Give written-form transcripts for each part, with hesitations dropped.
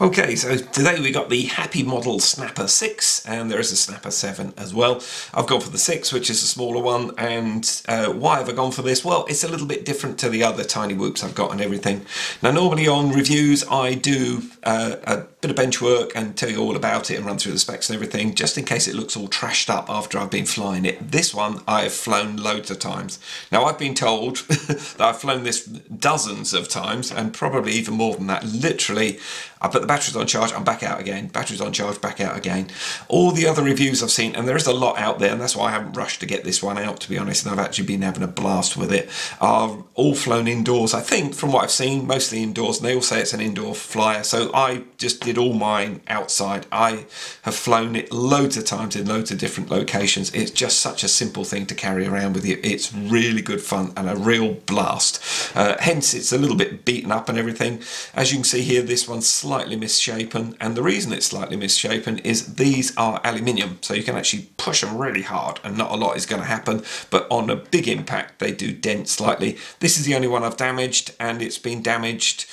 Okay, so today we got the HappyModel Snapper 6, and there is a Snapper 7 as well. I've gone for the 6, which is a smaller one, and why have I gone for this? Well, it's a little bit different to the other tiny whoops I've got and everything. Now, normally on reviews, I do a bit of bench work and tell you all about it and run through the specs and everything, just in case it looks all trashed up after I've been flying it. This one, I've flown loads of times. Now, I've been told that I've flown this dozens of times, and probably even more than that. Literally, I put the batteries on charge, I'm back out again. Batteries on charge, back out again. All the other reviews I've seen, and there is a lot out there, and that's why I haven't rushed to get this one out, to be honest, and I've actually been having a blast with it, are all flown indoors. I think, from what I've seen, mostly indoors, and they all say it's an indoor flyer, so I just did all mine outside. I have flown it loads of times in loads of different locations. It's just such a simple thing to carry around with you. It's really good fun and a real blast. Hence, it's a little bit beaten up and everything. As you can see here, this one's slightly misshapen, and the reason it's slightly misshapen is these are aluminium, so you can actually push them really hard and not a lot is going to happen, but on a big impact they do dent slightly. This is the only one I've damaged, and it's been damaged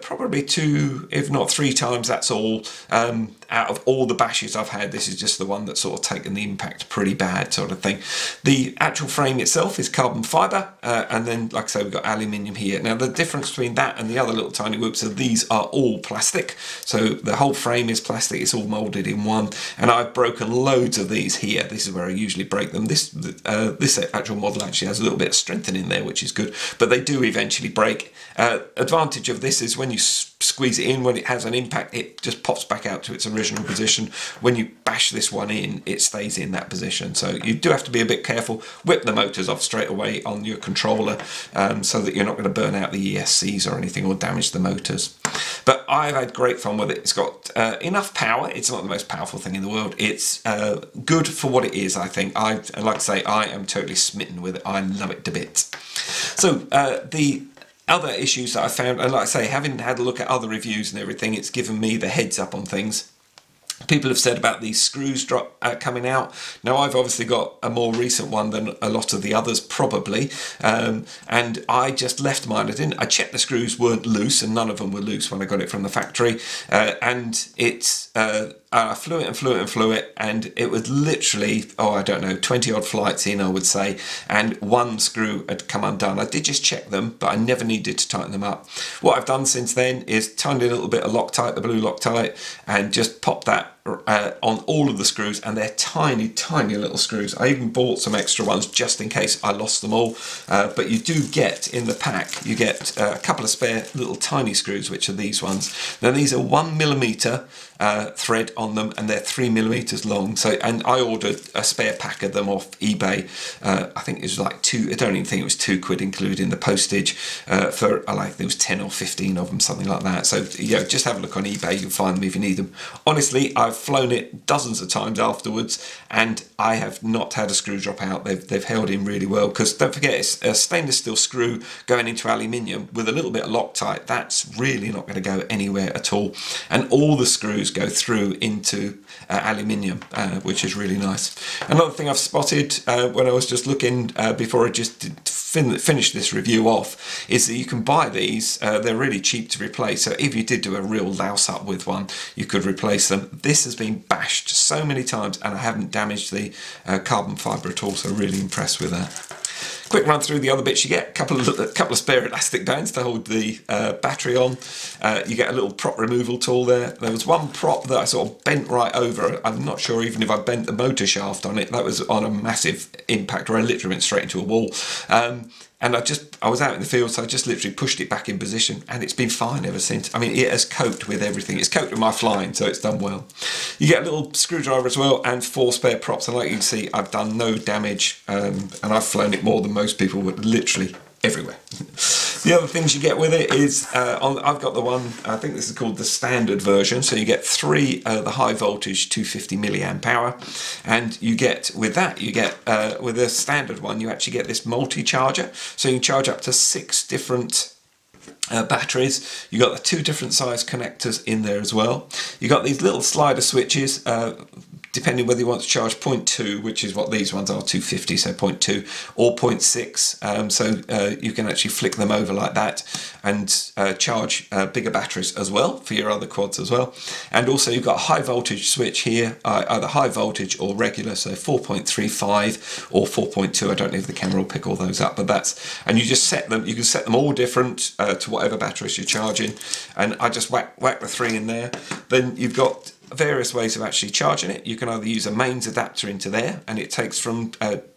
probably 2, if not 3 times, that's all. Out of all the bashes I've had, this is just the one that's sort of taken the impact pretty bad, sort of thing. The actual frame itself is carbon fibre, and then, like I say, we've got aluminium here. Now, the difference between that and the other little tiny whoops is these are all plastic, so the whole frame is plastic, it's all moulded in one, and I've broken loads of these here. This is where I usually break them. This actual model actually has a little bit of strengthening there, which is good, but they do eventually break. Advantage of this is when you squeeze it in, when it has an impact, it just pops back out to its original position. When you bash this one in, it stays in that position, so you do have to be a bit careful. Whip the motors off straight away on your controller, so that you're not going to burn out the ESCs or anything or damage the motors. But I've had great fun with it. It's got enough power. It's not the most powerful thing in the world. It's good for what it is, I think. Like I say, I am totally smitten with it. I love it to bits. So the other issues that I found, and like I say, having had a look at other reviews and everything, it's given me the heads up on things. People have said about these screws coming out. Now, I've obviously got a more recent one than a lot of the others, probably, and I just left mine. I checked the screws weren't loose, and none of them were loose when I got it from the factory, and it's I flew it and flew it and flew it, and it was literally, oh, I don't know, 20 odd flights in, I would say, and one screw had come undone. I did just check them, but I never needed to tighten them up. What I've done since then is tightened a little bit of Loctite, the blue Loctite, and just popped that on all of the screws, and they're tiny, tiny little screws. I even bought some extra ones just in case I lost them all, but you do get, in the pack, you get a couple of spare little tiny screws, which are these ones. Now, these are 1mm thread on them, and they're 3mm long. So, and I ordered a spare pack of them off eBay. I think it was like I don't even think it was £2 including the postage, for like there was 10 or 15 of them, something like that. So yeah, just have a look on eBay, you'll find them if you need them. Honestly, I've flown it dozens of times afterwards, and I have not had a screw drop out. They've held in really well, because don't forget, it's a stainless steel screw going into aluminium with a little bit of Loctite. That's really not going to go anywhere at all, and all the screws go through into aluminium, which is really nice. Another thing I've spotted when I was just looking before I just finish this review off, is that you can buy these. They're really cheap to replace, so if you did do a real louse up with one, you could replace them. This has been bashed so many times, and I haven't damaged the carbon fibre at all, so really impressed with that. Quick run through the other bits you get. A couple of spare elastic bands to hold the battery on. You get a little prop removal tool there. There was one prop that I sort of bent right over. I'm not sure even if I bent the motor shaft on it. That was on a massive impact, where I literally went straight into a wall. And I was out in the field, so I just literally pushed it back in position, and it's been fine ever since. I mean, it has coped with everything. It's coped with my flying, so it's done well. You get a little screwdriver as well, and 4 spare props. And like you can see, I've done no damage, and I've flown it more than most people would, literally everywhere. The other things you get with it is, I've got the one, I think this is called the standard version, so you get 3 the high voltage 250 milliamp hour, and you get, with that, you get, with the standard one, you actually get this multi-charger, so you can charge up to 6 different batteries. You got the 2 different size connectors in there as well. You got these little slider switches, depending whether you want to charge 0.2, which is what these ones are, 250, so 0.2, or 0.6. So you can actually flick them over like that and charge bigger batteries as well for your other quads as well. And also you've got a high voltage switch here, either high voltage or regular, so 4.35 or 4.2. I don't know if the camera will pick all those up, but that's, and you just set them, you can set them all different to whatever batteries you're charging. And I just whack the 3 in there. Then you've got various ways of actually charging it. You can either use a mains adapter into there, and it takes from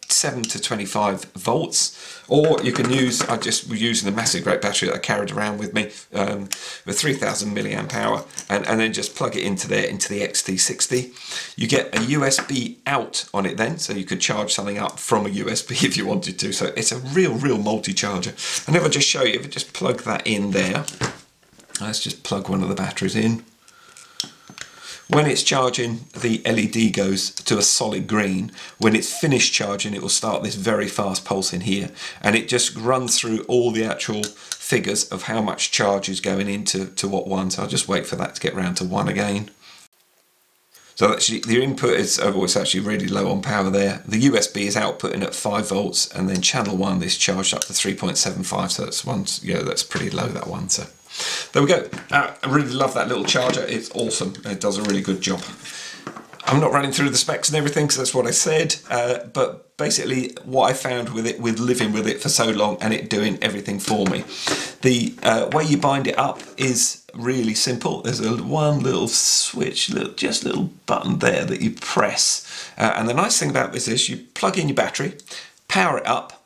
7 to 25 volts, or you can use, I just was using a massive great battery that I carried around with me with 3000 milliamp hour, and then just plug it into there, into the XT60. You get a USB out on it then, so you could charge something up from a USB if you wanted to. So it's a real multi-charger. And if I just show you, if I just plug that in there, let's just plug one of the batteries in. When it's charging, the LED goes to a solid green. When it's finished charging, it will start this very fast pulse in here, and it just runs through all the actual figures of how much charge is going into what one. So I'll just wait for that to get round to 1 again. So actually the input is, oh, it's actually really low on power there. The USB is outputting at 5 volts, and then channel 1 is charged up to 3.75, so that's one, yeah, that's pretty low, that one. So there we go. I really love that little charger. It's awesome. It does a really good job. I'm not running through the specs and everything because that's what I said, but basically what I found with it, with living with it for so long and it doing everything for me, the way you bind it up is really simple. There's one little switch, just a little button there that you press, and the nice thing about this is you plug in your battery, power it up,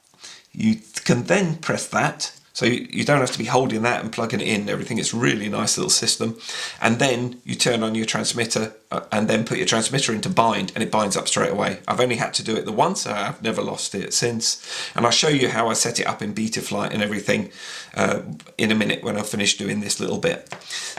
you can then press that. So you don't have to be holding that and plugging it in and everything. It's a really nice little system. And then you turn on your transmitter and then put your transmitter into bind, and it binds up straight away. I've only had to do it the once, so I've never lost it since. And I'll show you how I set it up in BetaFlight and everything in a minute when I've finished doing this little bit.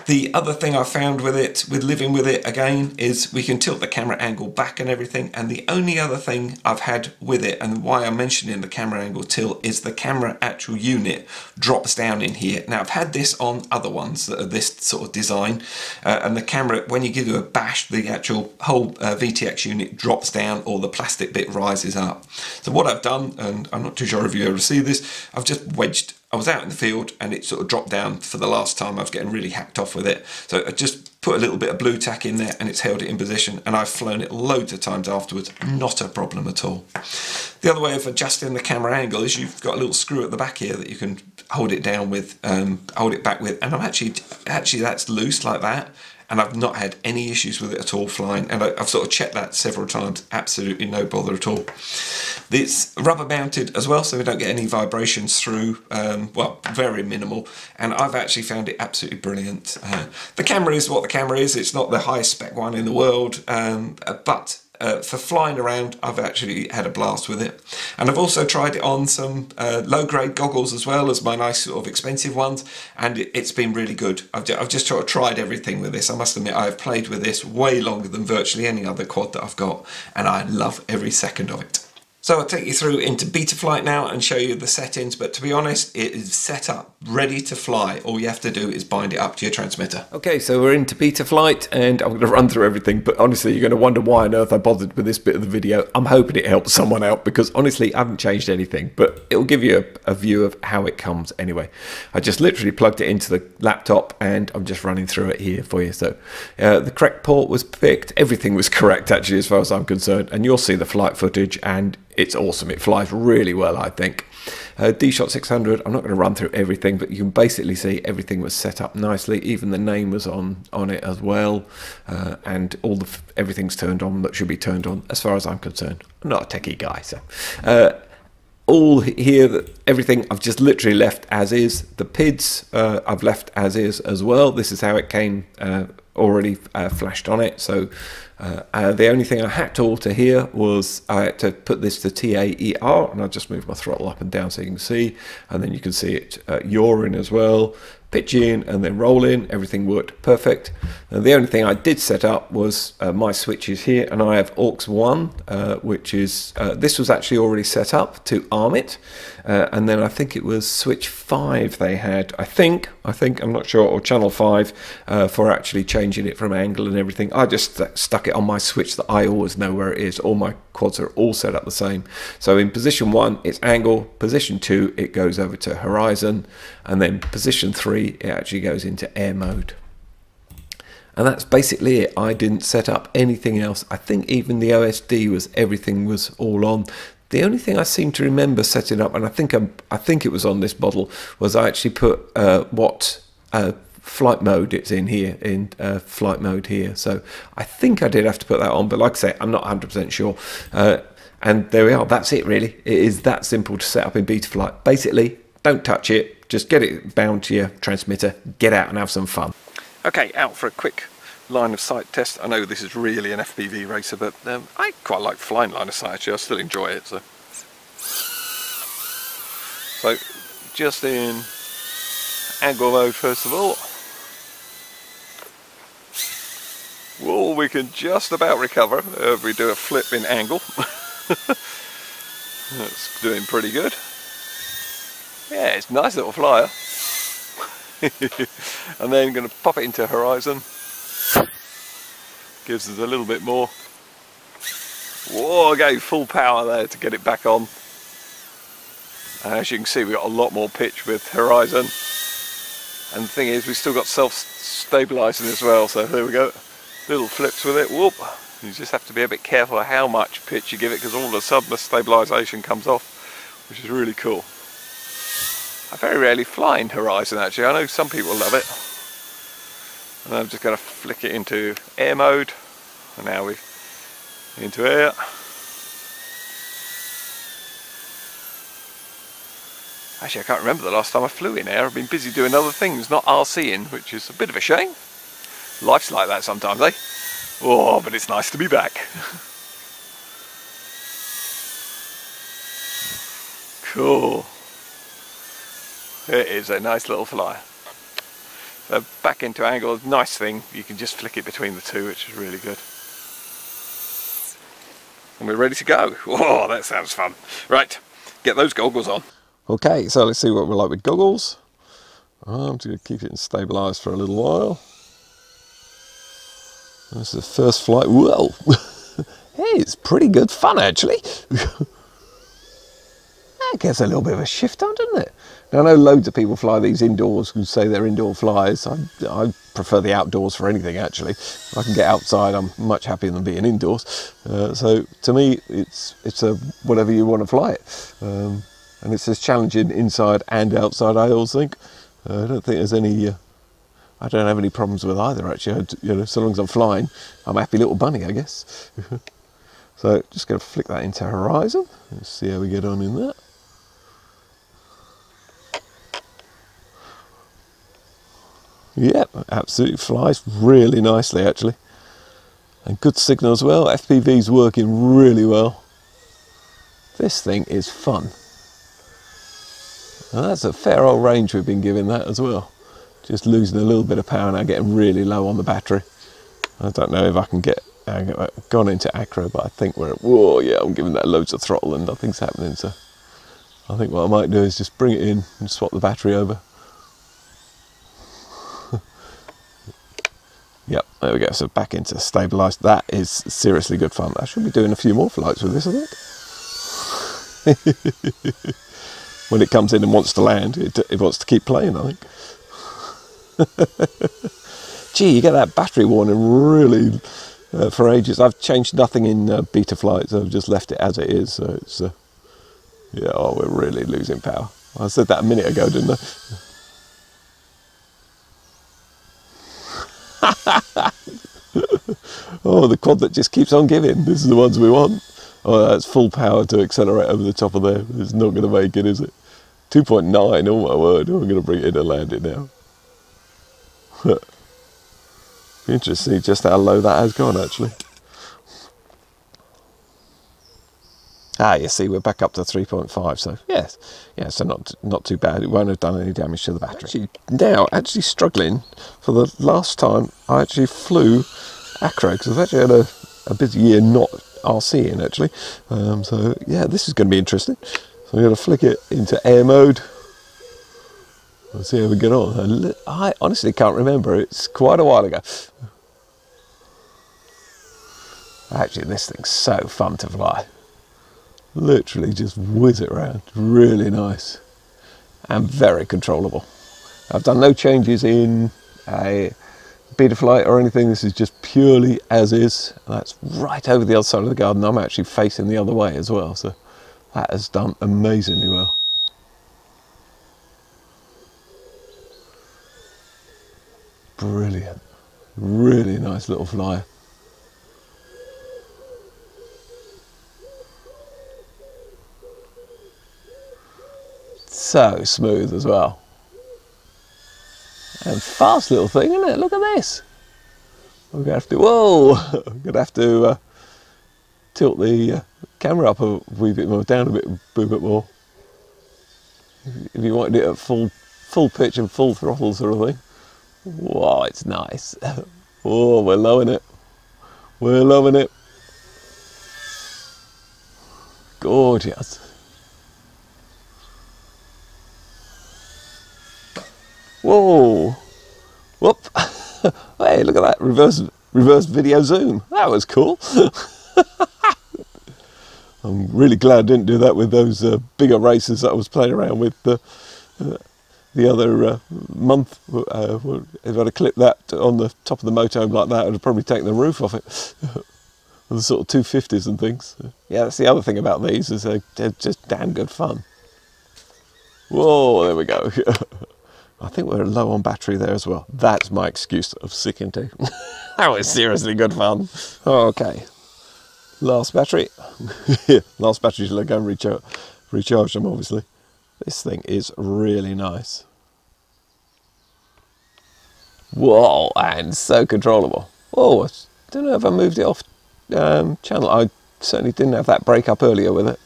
The other thing I found with it, with living with it again, is we can tilt the camera angle back and everything. And the only other thing I've had with it, and why I'm mentioning the camera angle tilt, is the camera actual unit drops down in here. Now I've had this on other ones that are this sort of design, and the camera, when you give it a bash, the actual whole VTX unit drops down, or the plastic bit rises up. So what I've done, and I'm not too sure if you're able to see this, I've just wedged, I was out in the field and it sort of dropped down for the last time. I was getting really hacked off with it. So I just put a little bit of blue tack in there and it's held it in position, and I've flown it loads of times afterwards. Not a problem at all. The other way of adjusting the camera angle is you've got a little screw at the back here that you can hold it down with, hold it back with, and I'm actually that's loose like that. And I've not had any issues with it at all flying, and I've sort of checked that several times, absolutely no bother at all. It's rubber mounted as well, so we don't get any vibrations through, well, very minimal, and I've actually found it absolutely brilliant. The camera is what the camera is. It's not the highest spec one in the world, but for flying around, I've actually had a blast with it. And I've also tried it on some low-grade goggles as well as my nice sort of expensive ones, and it's been really good. I've just sort of tried everything with this. I must admit, I've played with this way longer than virtually any other quad that I've got, and I love every second of it. So I'll take you through into BetaFlight now and show you the settings, but to be honest, it is set up, ready to fly. All you have to do is bind it up to your transmitter. Okay, so we're into BetaFlight and I'm going to run through everything, but honestly, you're going to wonder why on earth I bothered with this bit of the video. I'm hoping it helps someone out because honestly, I haven't changed anything, but it'll give you a view of how it comes anyway. I just literally plugged it into the laptop and I'm just running through it here for you. So the correct port was picked. Everything was correct actually as far as I'm concerned, and you'll see the flight footage and it's awesome. It flies really well, I think. Dshot 600, I'm not going to run through everything, but you can basically see everything was set up nicely. Even the name was on it as well, and everything's turned on that should be turned on as far as I'm concerned. I'm not a techie guy, so all here, everything I've just literally left as is. The PIDs I've left as is as well. This is how it came already flashed on it. So the only thing I had to alter here was I had to put this to TAER, and I'll just move my throttle up and down so you can see, and then you can see it yaw in as well, pitch in and then roll in. Everything worked perfect. The only thing I did set up was my switches here, and I have aux 1, which is this was actually already set up to arm it, and then I think it was switch 5 they had, I think, I'm not sure, or channel 5 for actually changing it from angle and everything. I just stuck it on my switch that I always know where it is. All my quads are all set up the same. So in position 1 it's angle, position 2 it goes over to horizon, and then position 3 it actually goes into air mode. And that's basically it. I didn't set up anything else. I think even the OSD everything was all on. The only thing I seem to remember setting up, and I think it was on this model, was I actually put what flight mode it's in here, in flight mode here. So I think I did have to put that on, but like I say, I'm not 100% sure. And there we are. That's it, really. It is that simple to set up in BetaFlight. Basically, don't touch it. Just get it bound to your transmitter, get out and have some fun. Okay, out for a quick line of sight test. I know this is really an FPV racer, but I quite like flying line of sight actually. I still enjoy it. So just in angle mode first of all. Whoa, we can just about recover. We do a flip in angle. That's doing pretty good. Yeah, it's a nice little flyer. And then going to pop it into horizon. Gives us a little bit more. Whoa, go full power there to get it back on. And as you can see, we've got a lot more pitch with horizon. And the thing is, we've still got self-stabilizing as well. So there we go. Little flips with it. Whoop. You just have to be a bit careful how much pitch you give it, because all of a sudden the stabilization comes off, which is really cool. I very rarely fly in horizon actually. I know some people love it. And I'm just going to flick it into air mode. And now we're into air. Actually, I can't remember the last time I flew in air. I've been busy doing other things, not RCing, which is a bit of a shame. Life's like that sometimes, eh? Oh, but it's nice to be back. Cool. It is a nice little flyer. So back into angle, nice thing, you can just flick it between the two, which is really good. And we're ready to go. Oh, that sounds fun. Right, get those goggles on. Okay, so let's see what we're like with goggles. I'm just going to keep it stabilised for a little while. This is the first flight. Whoa! Hey, it's pretty good fun actually. That gets a little bit of a shift on, doesn't it? Now, I know loads of people fly these indoors who say they're indoor flyers. I prefer the outdoors for anything actually. If I can get outside, I'm much happier than being indoors. So to me, it's a whatever you want to fly it. And it's as challenging inside and outside, I always think. I don't think there's any... I don't have any problems with either actually. You know, so long as I'm flying, I'm a happy little bunny, I guess. So just going to flick that into horizon. Let's see how we get on in that. Yep, absolutely flies really nicely actually. And good signal as well. FPV's working really well. This thing is fun. And that's a fair old range we've been giving that as well. Just losing a little bit of power now, getting really low on the battery. I don't know if I can get gone into acro, but I think we're at, whoa, yeah, I'm giving that loads of throttle and nothing's happening. So I think what I might do is just bring it in and swap the battery over. Yep, there we go. So back into stabilised. That is seriously good fun. I should be doing a few more flights with this, I think. When it comes in and wants to land, it wants to keep playing, I think. Gee, you get that battery warning really for ages. I've changed nothing in BetaFlight, so I've just left it as it is. So it's yeah, oh, we're really losing power. I said that a minute ago, didn't I? Oh, the quad that just keeps on giving. This is the ones we want. Oh, that's full power to accelerate over the top of there. It's not going to make it, is it? 2.9, oh my word. I'm going to bring it in and land it now. Interesting just how low that has gone actually. Ah, you see, we're back up to 3.5, so yes, yeah, so not too bad. It won't have done any damage to the battery. Actually struggling. For the last time, I actually flew acro, because I've actually had a busy year not RCing actually. So yeah, this is going to be interesting. So I'm going to flick it into air mode. Let's see how we get on. I honestly can't remember. It's quite a while ago. Actually, this thing's so fun to fly. Literally just whiz it around. Really nice. And very controllable. I've done no changes in a BetaFlight or anything. This is just purely as is. That's right over the other side of the garden. I'm actually facing the other way as well. So that has done amazingly well. Brilliant. Really nice little flyer. So smooth as well. And fast little thing, isn't it? Look at this. I'm gonna have to, whoa! I'm gonna have to tilt the camera up a wee bit more, down a bit more. If you wanted it at full pitch and full throttle sort of thing. Wow, it's nice. Oh, we're loving it. We're loving it. Gorgeous. Whoa. Whoop. Hey, look at that. Reverse video zoom. That was cool. I'm really glad I didn't do that with those bigger racers that I was playing around with the other month. If I'd have clipped that on the top of the motorhome like that, I'd have probably taken the roof off it. The sort of 250s and things. Yeah, that's the other thing about these, is they're just damn good fun. Whoa, there we go. I think we're low on battery there as well. That's my excuse of sticking to. That was seriously good fun. Okay, last battery. Last battery till I go and recharge them, obviously. This thing is really nice. Whoa, and so controllable. Oh, I don't know if I moved it off channel. I certainly didn't have that break up earlier with it.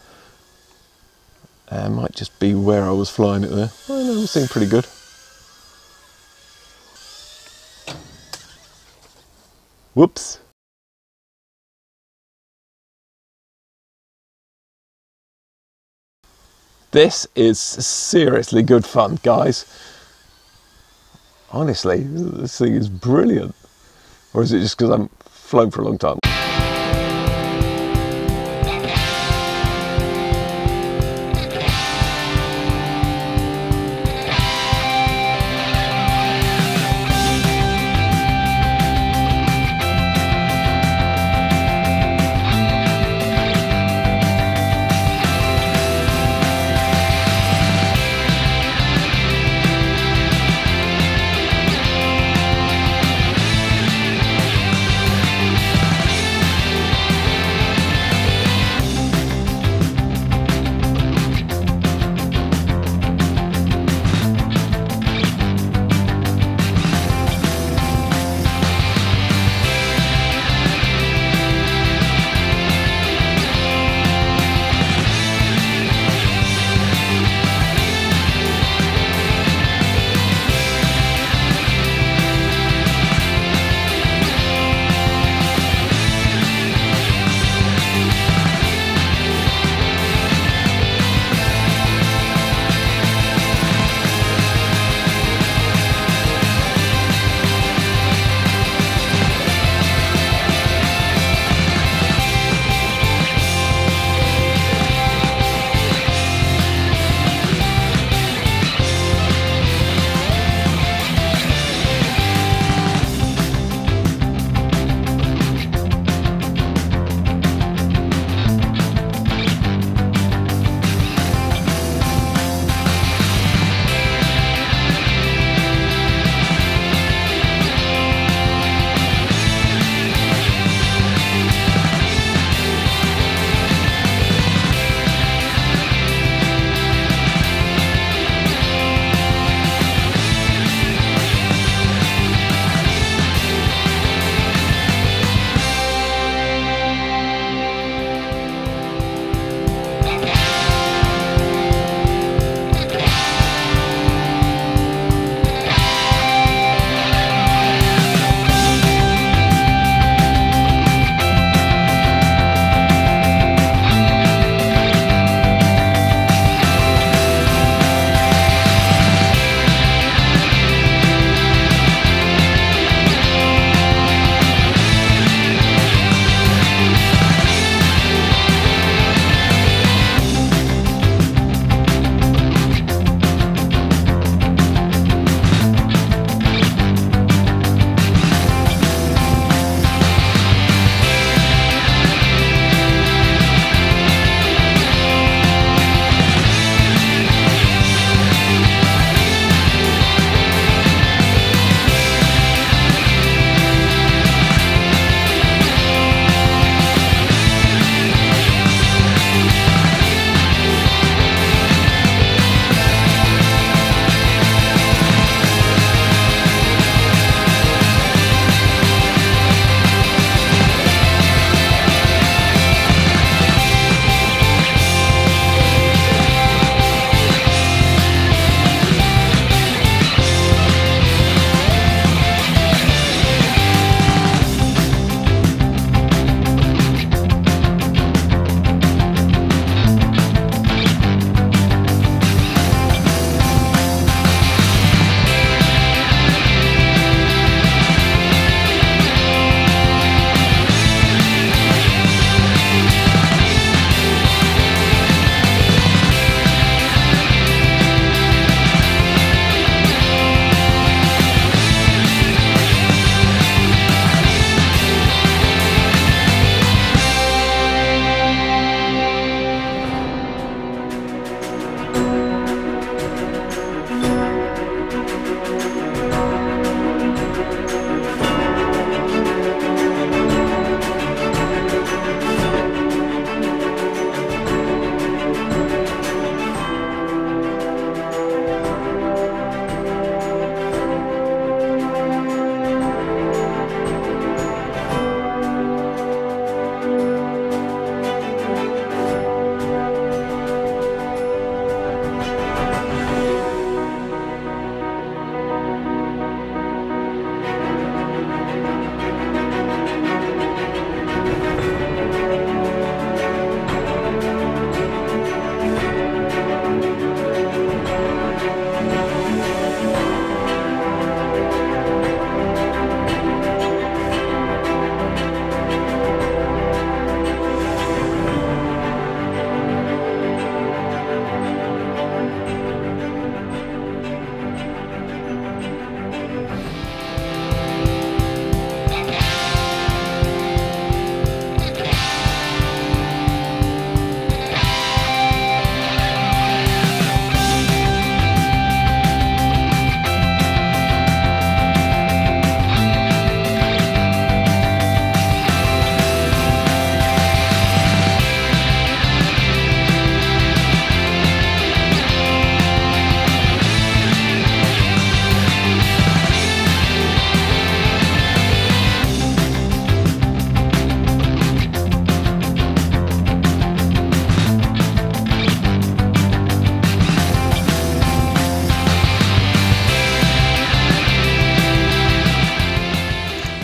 Might just be where I was flying it there. Oh no, it seemed pretty good. Whoops. This is seriously good fun, guys. Honestly, this thing is brilliant. Or is it just because I'm flown for a long time?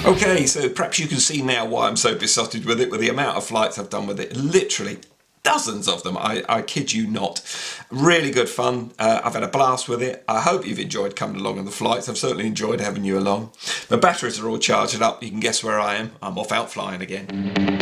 Okay, so perhaps you can see now why I'm so besotted with it, with the amount of flights I've done with it. Literally dozens of them, I kid you not. Really good fun. I've had a blast with it. I hope you've enjoyed coming along on the flights. I've certainly enjoyed having you along. My batteries are all charged up. You can guess where I am. I'm off out flying again.